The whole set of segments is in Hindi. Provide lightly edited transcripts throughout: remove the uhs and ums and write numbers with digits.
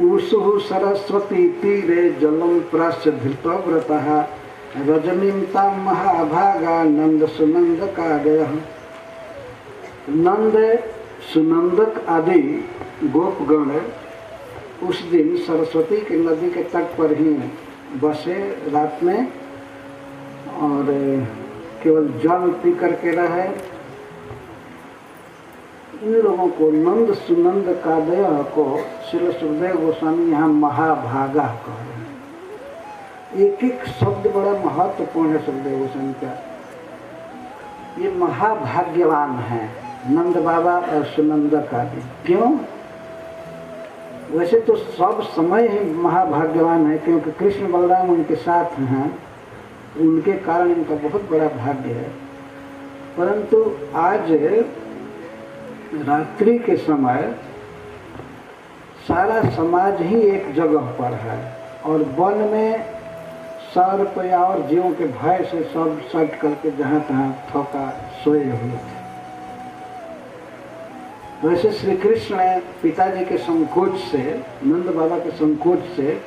ऊषु सरस्वती तीरे जलम प्राश्च धृतव्रतः रजनीं तां महाभागा नंद सुनंद कादयः। नंद सुनंदक आदि गोपगण उस दिन सरस्वती की नदी के तट पर ही बसे रात में और केवल जल पी करके रहे। इन लोगों को नंद सुनंद कादय को श्री सुखदेव गोस्वामी यहाँ महाभागा कह रहे हैं। एक एक शब्द बड़ा महत्वपूर्ण है सुखदेव गोस्वामी का। ये महाभाग्यवान है नंद बाबा और सुनंदक आदि। क्यों? वैसे तो सब समय ही महाभाग्यवान है, क्योंकि कृष्ण बलराम उनके साथ हैं, उनके कारण इनका बहुत बड़ा भाग्य है। परंतु आज रात्रि के समय सारा समाज ही एक जगह पर है और वन में सर्प या और जीवों के भय से सब सट करके जहाँ तहाँ थका सोए हुए थे। वैसे श्री कृष्ण पिताजी के संकोच से, नंद बाबा के संकोच से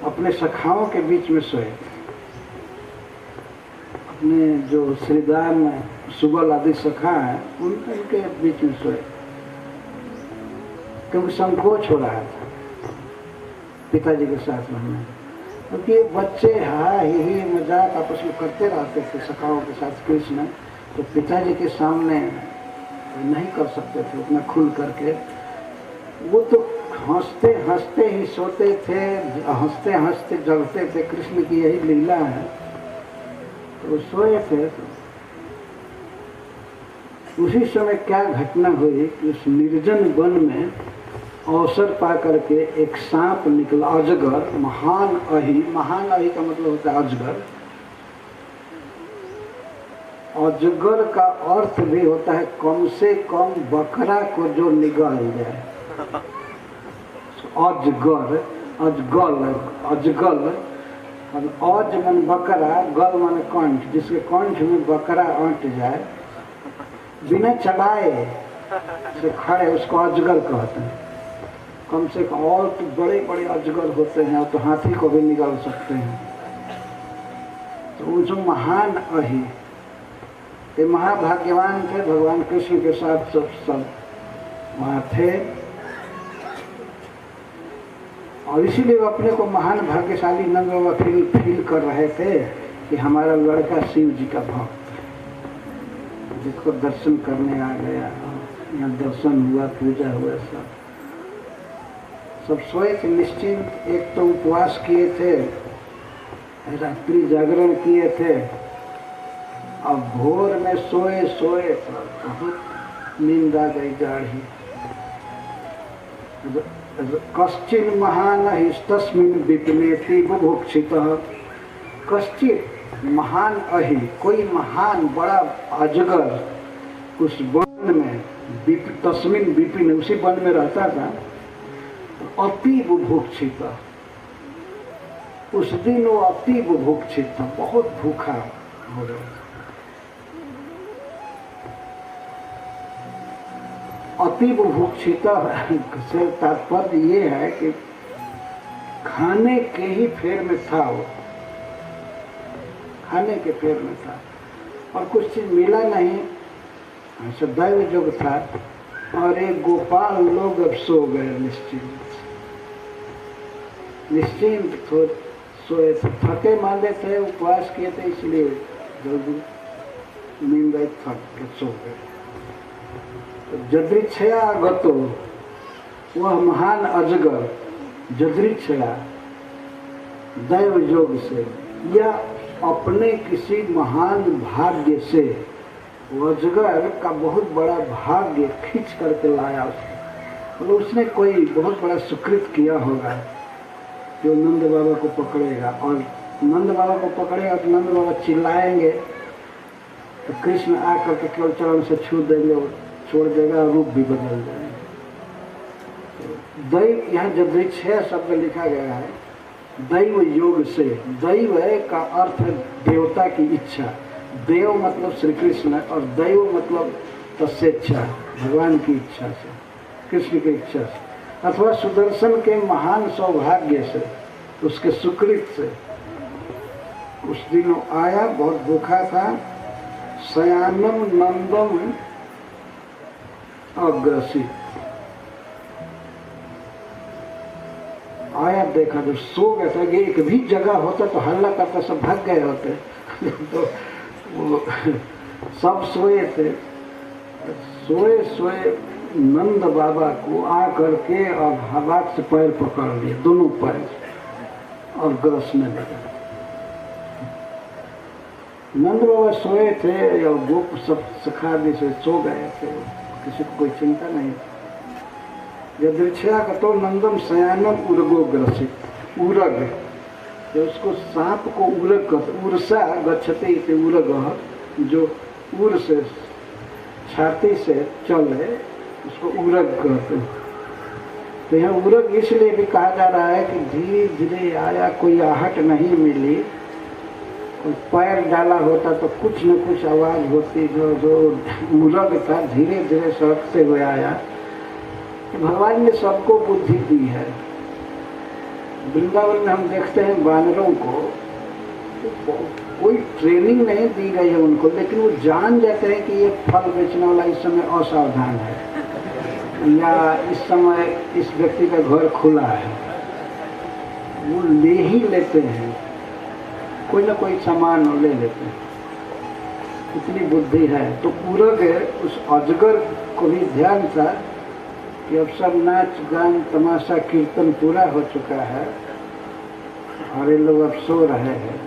अपने सखाओं के बीच में सोए थे। अपने जो श्रीदान सुबल आदि सखा है उनके बीच में सोए, क्योंकि संकोच हो रहा था पिताजी के साथ रहने। क्योंकि ये बच्चे ही मजाक आपस में करते रहते थे सखाओं के साथ कृष्ण, तो पिताजी के सामने नहीं कर सकते थे उतना खुल करके। वो तो हंसते हंसते ही सोते थे, हंसते हंसते जगते थे। कृष्ण की यही लीला है। तो सोए थे। उसी समय क्या घटना हुई कि उस निर्जन वन में अवसर पा करके एक सांप निकला, अजगर, महान अहि। महान अहि का मतलब होता है अजगर। अजगर का अर्थ भी होता है कम से कम बकरा को जो निगल जाए। अजगर, अजगल, अजगल, अज मन बकरा, गल मन कंठ, जिसके कंठ में बकरा अंट जाए बिना चलाए से खड़े, उसको अजगर कहते हैं। कम से कम, और तो बड़े बड़े अजगर होते हैं, तो हाथी को भी निकाल सकते हैं। तो वो जो महान अहि, ये महाभाग्यवान थे। भगवान कृष्ण के साथ सब वहाँ थे और इसीलिए वो अपने को महान भाग्यशाली नंद बाबा फील कर रहे थे कि हमारा लड़का शिव जी का भक्त है, जिसको दर्शन करने आ गया। यहाँ दर्शन हुआ, पूजा हुआ, सब सोए थे निश्चिंत। एक तो उपवास किए थे, रात्रि जागरण किए थे, अब भोर में सोए सोए बहुत नींद आ गई गाढ़ी। कश्चिन महान हिस्तस्मिन् विपिनेति बुभुक्षितः। कश्चित महान अहि, कोई महान बड़ा अजगर उस वन में, तस्मिन् विपिन, उसी वन में रहता था। अति बुभुक्षितः, उस दिन वो अति बुभुक्षित था, बहुत भूखा हो रहा था। अति बुभुक्षित से तात्पर्य ये है कि खाने के ही फेर में था, वो खाने के फेर में था और कुछ चीज मिला नहीं, ऐसा दैव जोग था। और एक गोपाल लोग अब सो गए निश्चिंत सोए थे, थके मांदे थे, उपवास किए थे, इसलिए जल्दी नींद आई, थक के सो गए। जदृच्छया गतो, वह महान अजगर जदृच्छया दैव योग से या अपने किसी महान भाग्य से, वो अजगर का बहुत बड़ा भाग्य खींच करके लाया उसको। मतलब उसने कोई बहुत बड़ा सुकृत किया होगा जो नंद बाबा को पकड़ेगा, और नंद बाबा को पकड़ेगा तो नंद बाबा चिल्लाएंगे तो कृष्ण आकर के केवल चरण से छू देंगे और छोड़ देगा, रूप भी बदल जाएगा। दैव, यहाँ जदृच्छया शब्द लिखा गया है दैव योग से। दैव का अर्थ है देवता की इच्छा, देव मतलब श्री कृष्ण और दैव मतलब तस्वेच्छा, भगवान की इच्छा से, कृष्ण की इच्छा से, अथवा सुदर्शन के महान सौभाग्य से, उसके सुकृत से। उस दिन वो आया, बहुत भूखा था। शयानम नंदम अग्रसित आया, देखा तो सो गया था। एक भी जगह होता तो हल्ला करता, सब भाग गए होते। तो वो सब सोए थे। सोए सोए नंद बाबा को आ करके और हाथ से पैर पकड़ लिए, दोनों पैर, और ग्रसने लगे। नंद बाबा सोए थे और गोप सब सखा भी से सो गए थे, किसी को कोई चिंता नहीं। यदृच्छया कतो नंदम शयानम उर्गो ग्रसित। उरग, जो उसको सांप को उरग कहते, उर्सा गच्छते इति उरग, जो उर से छाती से चले उसको उरग कहते हैं। तो यहाँ उरग इसलिए भी कहा जा रहा है कि धीरे धीरे आया, कोई आहट नहीं मिली। कोई पैर डाला होता तो कुछ न कुछ आवाज होती। जो उरग था धीरे धीरे सड़कते हुए आया। तो भगवान ने सबको बुद्धि दी है। वृंदावन में हम देखते हैं वानरों को, तो कोई ट्रेनिंग नहीं दी गई है उनको, लेकिन वो जान जाते हैं कि ये फल बेचने वाला इस समय असावधान है, या इस समय इस व्यक्ति का घर खुला है। वो ले ही लेते हैं, कोई ना कोई सामान ले लेते हैं, इतनी बुद्धि है। तो पूरक उस अजगर को भी ध्यान था कि अब सब नाच गान तमाशा कीर्तन पूरा हो चुका है और ये लोग अब सो रहे हैं।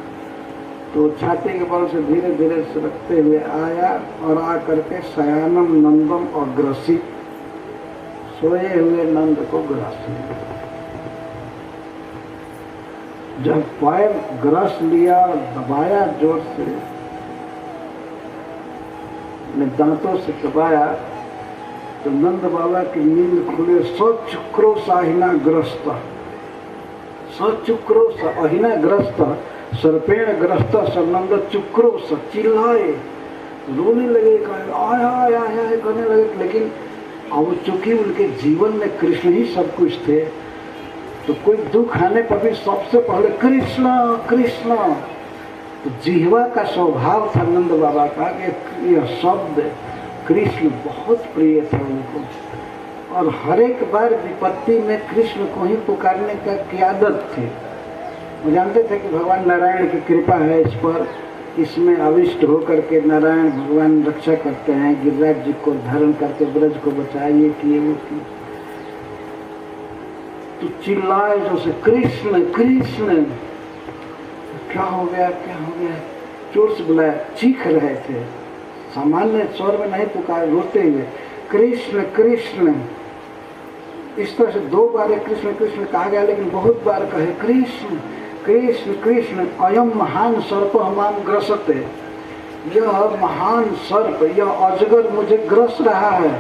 तो छाती के बल से धीरे धीरे सरकते हुए आया और आ करके शयानम नंदम और ग्रसित, सोए हुए नंद को ग्रस लिया। जब पैर ग्रस लिया और दबाया जोर से, ने दांतों से दबाया, तो नंद बाबा की नींद खुले। सचुक्रो साहिना ग्रस्त, सचुक्रो अहिना ग्रस्त, सर्पेण ग्रस्त सनंद चुक्रो, चिल्लाए, रोने लगे, आया आया आया करने लगे। लेकिन अब चूंकि उनके जीवन में कृष्ण ही सब कुछ थे, तो कोई दुख आने पर भी सबसे पहले कृष्ण कृष्ण। तो जिह्वा का स्वभाव था नंद बाबा का कि यह शब्द कृष्ण बहुत प्रिय था उनको, और हर एक बार विपत्ति में कृष्ण को ही पुकारने की आदत थी। वो जानते थे कि भगवान नारायण की कृपा है इस पर, इसमें अविष्ट होकर के नारायण भगवान रक्षा करते हैं, गिरिराज जी को धारण करके ब्रज को बचाइए किए वो किए। तो चिल्लाए जो से कृष्ण कृष्ण, क्या हो गया क्या हो गया, जोर से बुलाया, चीख रहे थे, सामान्य स्वर में नहीं पुकार, रोते हुए कृष्ण कृष्ण। इस तरह से 2 बार कृष्ण कृष्ण कहा गया, लेकिन बहुत बार कहे कृष्ण कृष्ण कृष्ण। अयम महान सर्प हमाम ग्रसते, यह महान सर्प, यह अजगर मुझे ग्रस रहा है,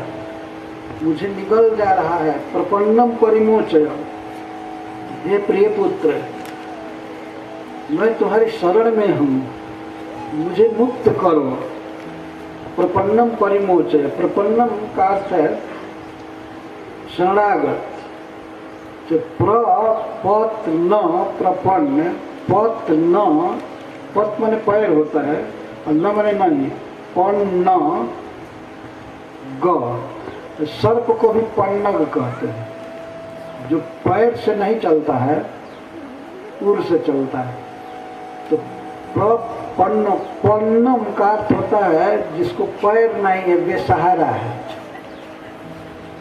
मुझे निगल जा रहा है। प्रपन्नम परिमोचय, हे प्रिय पुत्र, मैं तुम्हारी शरण में हूँ, मुझे मुक्त करो। प्रपन्नम परिमोचय, प्रपन्नम का अर्थ है शरणागत। प्रपत न प्रपन्न, पत न, पत माने पैर होता है और न माने नहीं, पन्न ग। सर्प को भी पन्नग कहते हैं, जो पैर से नहीं चलता है, उर से चलता है। तो प्रपन्न, पन्नम का अर्थ होता है जिसको पैर नहीं है, बेसहारा है,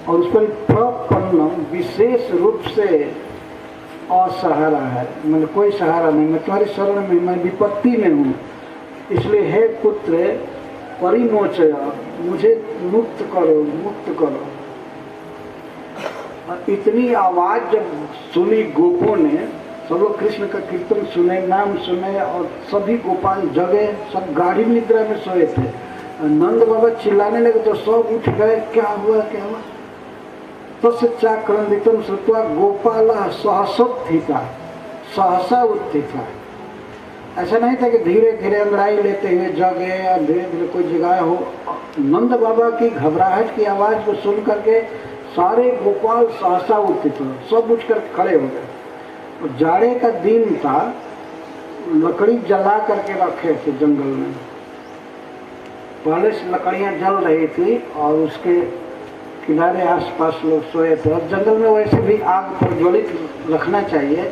और उस पर प्रपन्नम विशेष रूप से असहारा है, मैंने कोई सहारा नहीं, मैं तुम्हारी शरण में, मैं विपत्ति में हूँ, इसलिए हे पुत्र परिमोचय, मुझे मुक्त करो मुक्त करो। और इतनी आवाज जब सुनी गोपों ने, सब लोग कृष्ण का कीर्तन सुने, नाम सुने, और सभी गोपाल जगे, सब गाढ़ी निद्रा में सोए थे। नंद बाबा चिल्लाने लगे तो सब उठ गए, क्या हुआ क्या हुआ। तस्याक्रंदितम श्रुत्वा गोपाल सहसोत्थिता, सहसा उत्थिता। ऐसा नहीं था कि धीरे धीरे अंगड़ाई लेते हुए जगे या धीरे धीरे कोई जगह हो। नंद बाबा की घबराहट की आवाज़ को सुन करके सारे गोपाल सहसा उत्थित हो, सब उठकर खड़े हो गए। और जाड़े का दिन था, लकड़ी जला करके रखे थे जंगल में। पहले से लकड़ियां जल रही थी और उसके किनारे आसपास लोग सोए थे। और जंगल में वैसे भी आग प्रज्वलित रखना चाहिए,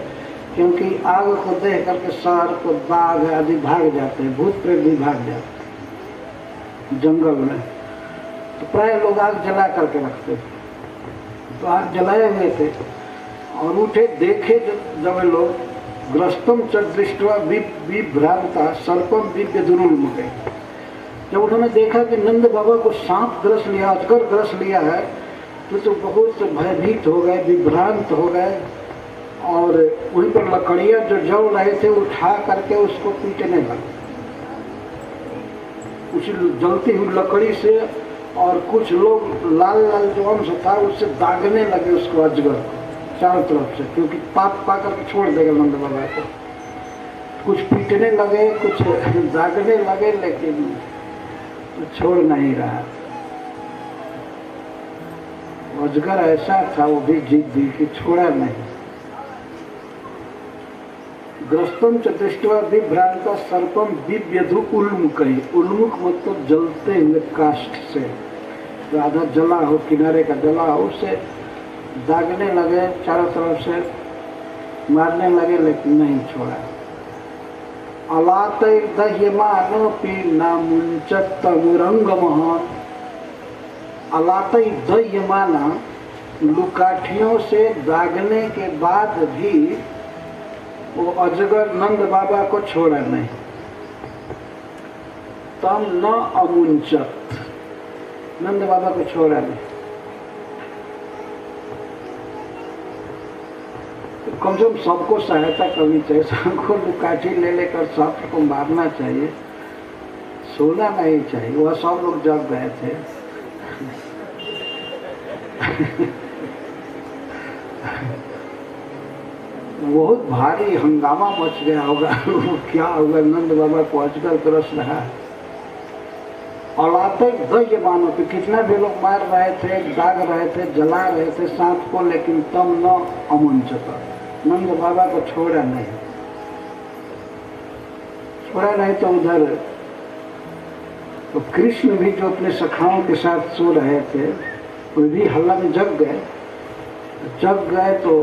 क्योंकि आग को देख करके सर्प को बाघ आदि भाग जाते हैं, भूत प्रेत भी भाग जाते हैं जंगल में। तो प्राय लोग आग जला करके रखते थे। तो आग जलाए हुए थे और उठे, देखे जब लोग ग्रस्तम च दृष्ट्वा विभ्रांता सर्पम दिव्यदुरुन्मुखे। जब उन्होंने देखा कि नंद बाबा को सांप ग्रस लिया, अजगर ग्रस लिया है, तो बहुत भयभीत हो गए, विभ्रांत हो गए। और वहीं पर लकड़ियां जो जल रहे थे उठा करके उसको पीटने लगे, उसी जलती हुई लकड़ी से। और कुछ लोग लाल लाल जो अंश था उससे दागने लगे उसको, अजगर को चारों तरफ से, क्योंकि पाप पा करके छोड़ देगा नंद बाबा को। कुछ पीटने लगे, कुछ दागने लगे, लेकिन तो छोड़ नहीं रहा। अजगर ऐसा था, वो भी जिद्दी कि छोड़ा नहीं। ग्रस्तम च दृष्ट्वा विभ्रांत सर्पम दिव्यधु उन्मुखी। उन्मुख मतलब जलते हुए काष्ठ से, आधा जला हो, किनारे का जला हो, उससे दागने लगे, चारों तरफ से मारने लगे, लेकिन नहीं छोड़ा। अलात दह्यमानोपि न मुंचत मुरंगमः। अलात दह्यमाना, लुकाठियों से दागने के बाद भी वो अजगर नंद बाबा को छोड़ा नहीं। तम न अमुंचत, नंद बाबा को छोड़ा नहीं। तो कम से कम सबको सहायता करनी चाहिए, सबको लुकाठी ले लेकर सांप को मारना चाहिए, सोना नहीं चाहिए। वह सब लोग जग गए थे। बहुत भारी हंगामा मच गया होगा। क्या होगा, नंद बाबा को अजगर ग्रस रहा है। औलाते दह्य मानो कि कितना भी लोग मार रहे थे, दाग रहे थे, जला रहे थे सांप को, लेकिन तम न अमुंचता, नंद बाबा को छोड़ा नहीं। छोड़ा नहीं तो उधर तो कृष्ण भी जो अपने सखाओं के साथ सो रहे थे, वो भी हल्ला में जग गए। जग गए तो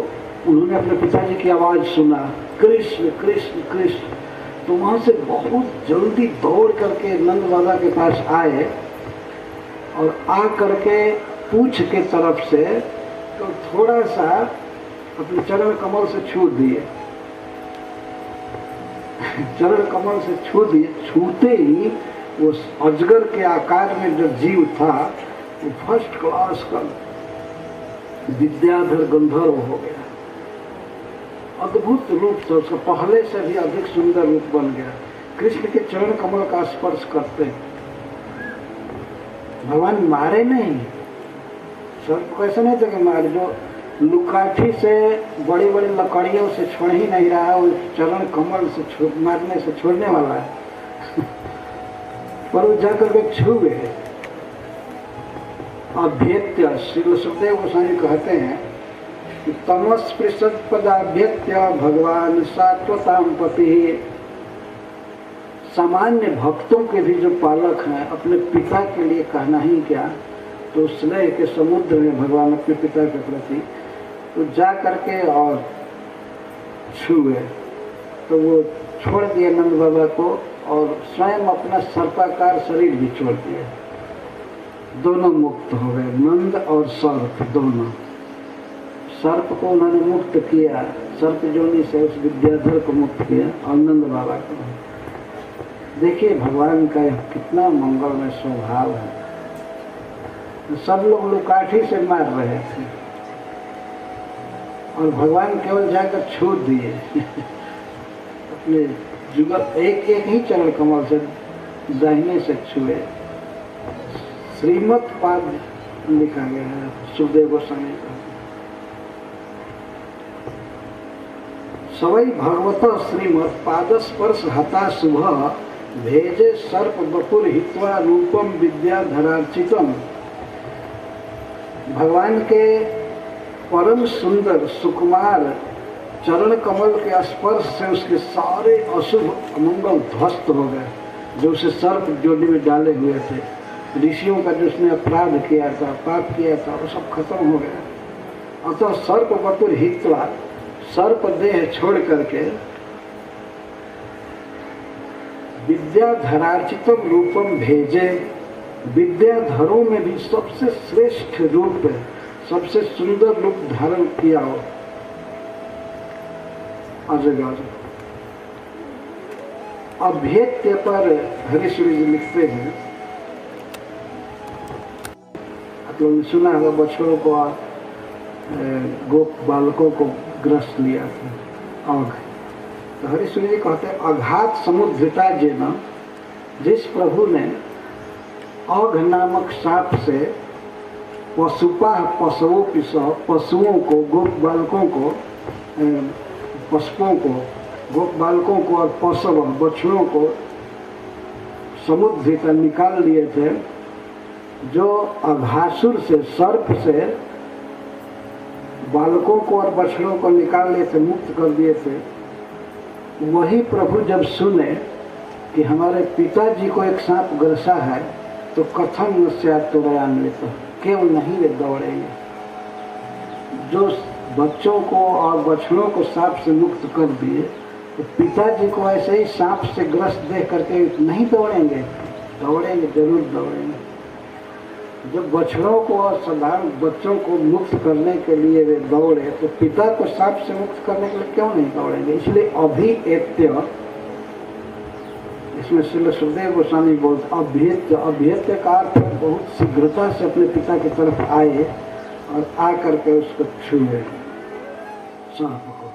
उन्होंने अपने पिताजी की आवाज़ सुना, कृष्ण कृष्ण कृष्ण। तो वहाँ से बहुत जल्दी दौड़ करके नंद बाबा के पास आए और आ करके पूछ के तरफ से तो थोड़ा सा अपने चरण कमल से छू दिए। चरण कमल से छू दिए। छूते ही वो अजगर के आकार में जो जीव था वो फर्स्ट क्लास का विद्याधर गंधर्व हो गया। अद्भुत रूप था उसका, पहले से भी अधिक सुंदर रूप बन गया। कृष्ण के चरण कमल का स्पर्श करते भगवान मारे नहीं। सर्प को ऐसा नहीं था कि मारे, जो लुकाठी से बड़ी बड़ी लकड़ियों से छोड़ ही नहीं रहा, वो चरण कमल से मारने से छोड़ने वाला है। पर वो जाकर के छू गए। अभ्यत्य श्री सुखदेव गोस्वामी कहते हैं कि तमस्पृशद पदाभ्यत्य भगवान सात्वताम पति। सामान्य भक्तों के भी जो पालक हैं, अपने पिता के लिए कहना ही क्या, तो स्नेह के समुद्र में भगवान अपने पिता के प्रति तो जा करके और छुए। तो वो छोड़ दिए नंद बाबा को और स्वयं अपना सर्पाकार शरीर भी छोड़ दिया। दोनों मुक्त हो गए, नंद और सर्प दोनों। सर्प को उन्होंने मुक्त किया, सर्प जोनी से उस विद्याधर को मुक्त किया, और नंद बाबा को। देखिए भगवान का कितना मंगलमय स्वभाव है। सब लोग लुकाठी से मार रहे थे और भगवान केवल जाकर छू दिए। अपने जुगत एक एक ही चरण कमल से दाहिने से छुए। श्रीमत पाद लिखा गया है सुखदेव गोस्वामी का। सवै भगवत श्रीमत् पादस्पर्श हता शुभ भेजे सर्प बपुर हित्वा रूपम विद्याधरार्चितम। भगवान के परम सुंदर सुकुमार चरण कमल के स्पर्श से उसके सारे अशुभ अमंगल ध्वस्त हो गए, जो उसे सर्प जोड़ी में डाले हुए थे। ऋषियों का जो उसने अपराध किया था, पाप किया था, वो सब खत्म हो गया। अतः सर्प बपुर हित्वा, सर्प देह छोड़ करके विद्याधरार्चितम रूपम भेजे। विद्याधरों में भी सबसे श्रेष्ठ रूप, सबसे सुंदर रूप धारण किया हो अजगर। अभेद्य पर हरीश्वरी जी लिखते हैं, आप लोगों ने सुना होगा बच्चों को गोप बालकों को ग्रस्त लिया था आग। तो हरीश्वरी जी कहते हैं अघात समुद्रिता जेना, जिस प्रभु ने औघ नामक सांप से पशुओं को, गोप बालकों को, पशुओं को, गोप बालकों को और पशु बछड़ों को समुद्र से निकाल लिए थे, जो अघासुर से, सर्प से बालकों को और बछड़ों को निकाल लिए थे, मुक्त कर दिए थे। वही प्रभु जब सुने कि हमारे पिताजी को एक सांप ग्रसा है, तो कथम नस्यान्वित, क्यों नहीं वे दौड़ेंगे। जो बच्चों को और बछड़ों को सांप से मुक्त कर दिए, तो पिताजी को ऐसे ही सांप से ग्रस्त देख करके नहीं दौड़ेंगे? दौड़ेंगे, जरूर दौड़ेंगे। जब बछड़ों को और साधारण बच्चों को मुक्त करने के लिए वे दौड़े, तो पिता को सांप से मुक्त करने के लिए क्यों नहीं दौड़ेंगे? इसलिए अभिएत्य, इसमें श्रील सुखदेव गोस्वामी बोलते अभेद्य। अभेद्य का अर्थ बहुत शीघ्रता से अपने पिता की तरफ आए और आ करके उसको छुए सांप को।